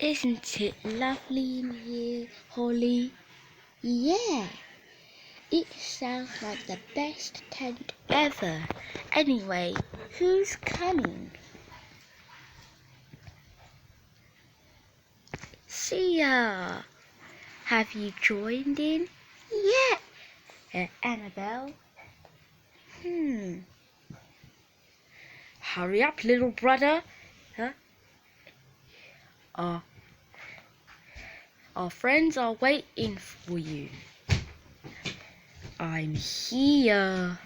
Isn't it lovely in here, Holly? Yeah, it sounds like the best tent ever. Anyway, who's coming? See ya. Have you joined in? Yeah. Annabelle? Hurry up, little brother. Huh? Our friends are waiting for you. I'm here.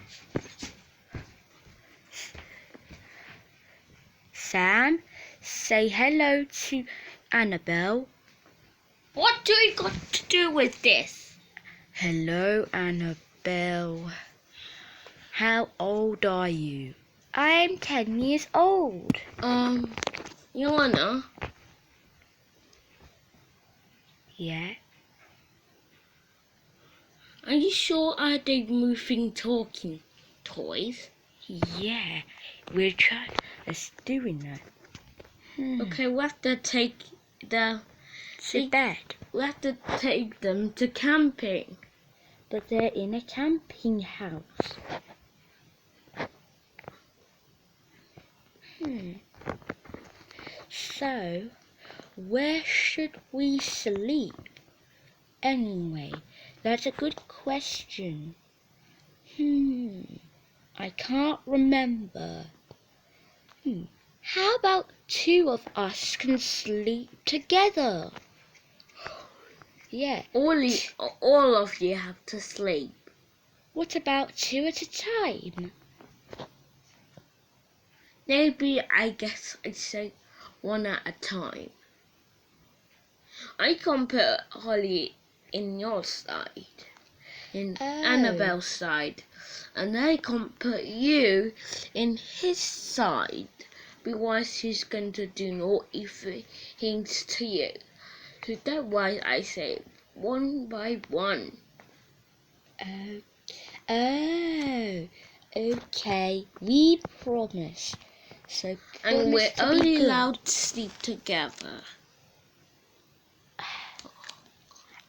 Sam, say hello to Annabelle. What do you got to do with this? Hello, Annabelle. How old are you? I'm 10 years old. Joanna, Yeah? are you sure are they moving talking toys? Yeah, we're doing that. Okay, we have to take To bed. we have to take them to camping. But they're in a camping house. So, where should we sleep? Anyway, that's a good question. I can't remember. How about 2 of us can sleep together? Yeah. All of you have to sleep. What about 2 at a time? Maybe I guess I'd say 1 at a time. I can put Holly in your side, in Annabelle's side, and I can put you in his side because he's going to do naughty things to you. So that's why I say 1 by 1. Oh, okay, we promise. So And we're promise to be only good. allowed to sleep together.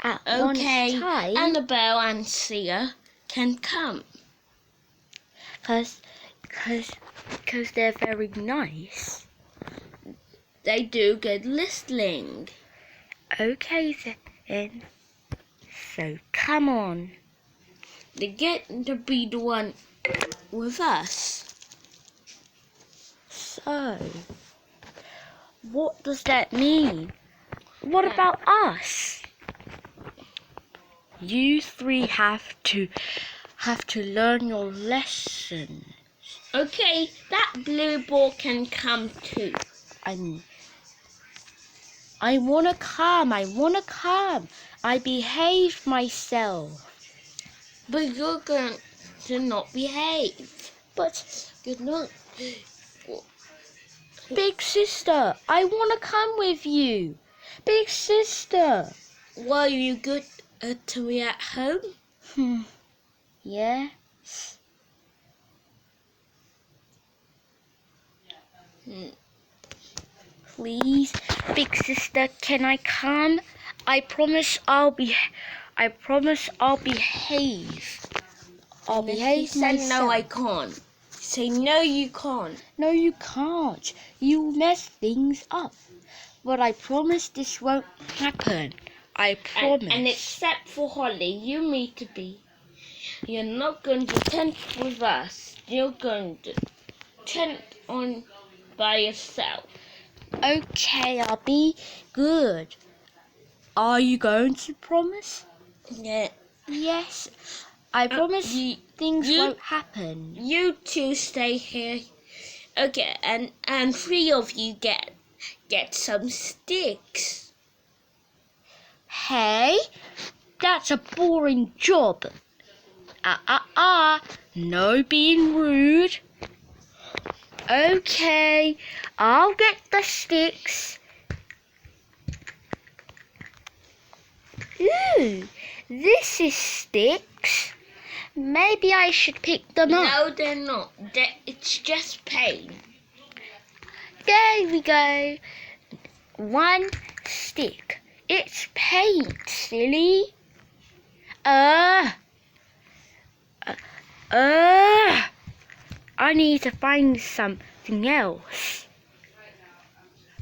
At Okay, one time, Annabelle and Sia can come. because they're very nice. They do good listening. Okay then. So come on. They get to be the one with us. So, what does that mean? What about us? You 3 have to learn your lesson. Okay, that blue ball can come too. I wanna come. I behaved myself. But you're going to not behave. But You're not. big sister, I wanna come with you. Big sister. Were you good to me at home? Yeah. Please, big sister, can I come? I promise I'll behave. I'll behave Say myself. no, I can't. Say no, you can't. No, you can't. You mess things up. But I promise this won't happen. I promise. And except for Holly, you need to be. You're not going to tent with us. You're going to tent on by yourself. Okay, I'll be good. Are you going to promise? Yeah. Yes. I promise things you- won't happen. You two stay here. Okay, and 3 of you get some sticks. Hey, that's a boring job. No being rude. Okay, I'll get the sticks. Ooh, this is sticks. Maybe I should pick them up. No, they're not. It's just pain. There we go. 1, stick. It's paint, silly. I need to find something else.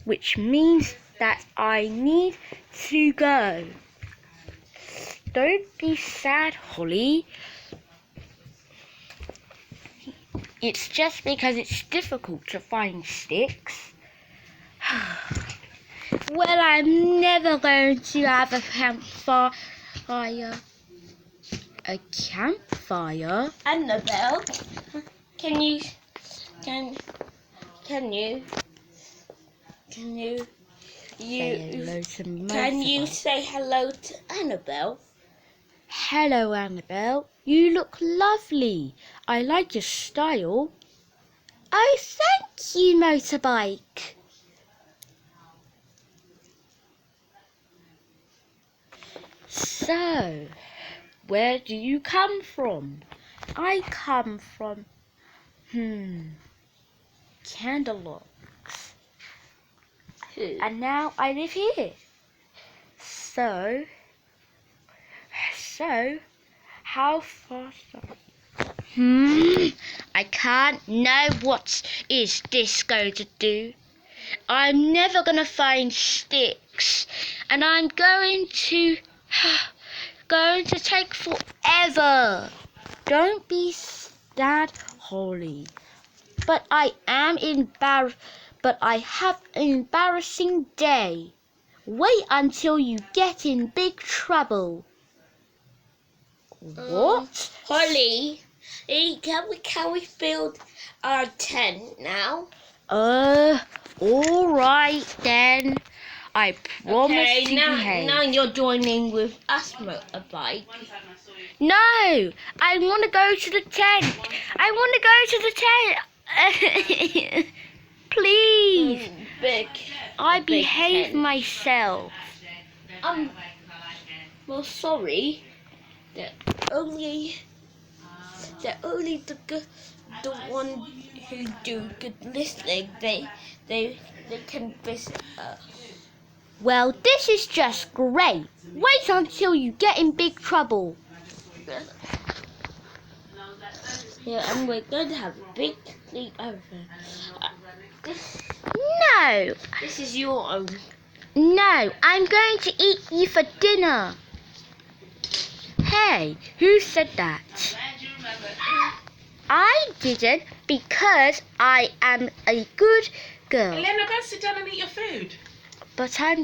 Which means that I need to go. Don't be sad, Holly. It's just because it's difficult to find sticks. Well, I'm never going to have a campfire. A campfire? Annabelle, can you Say hello to can you Motorbike. say hello to Annabelle? Hello, Annabelle. You look lovely. I like your style. Oh, thank you, Motorbike. So, where do you come from? I come from, Candlelocks. And now I live here. So, how fast are I can't know what is this going to do. I'm never going to find sticks. And I'm going to take forever. Don't be sad, Holly. But I am embarrassed. But I have an embarrassing day. Wait until you get in big trouble. What? Holly, can we build our tent now? All right then. I promise Okay, to behave. now you're joining with us, Motorbike. No, I want to go to the tent. I want to go to the tent. Please. I behave tent. myself. Well, sorry. They're only the one who do good listening. They can visit us. Well, this is just great. Wait until you get in big trouble. Yeah, and we're going to have a big sleepover. No, This is your own. no, I'm going to eat you for dinner. Hey, who said that? I didn't, because I am a good girl. Elena, go sit down and eat your food. But I'm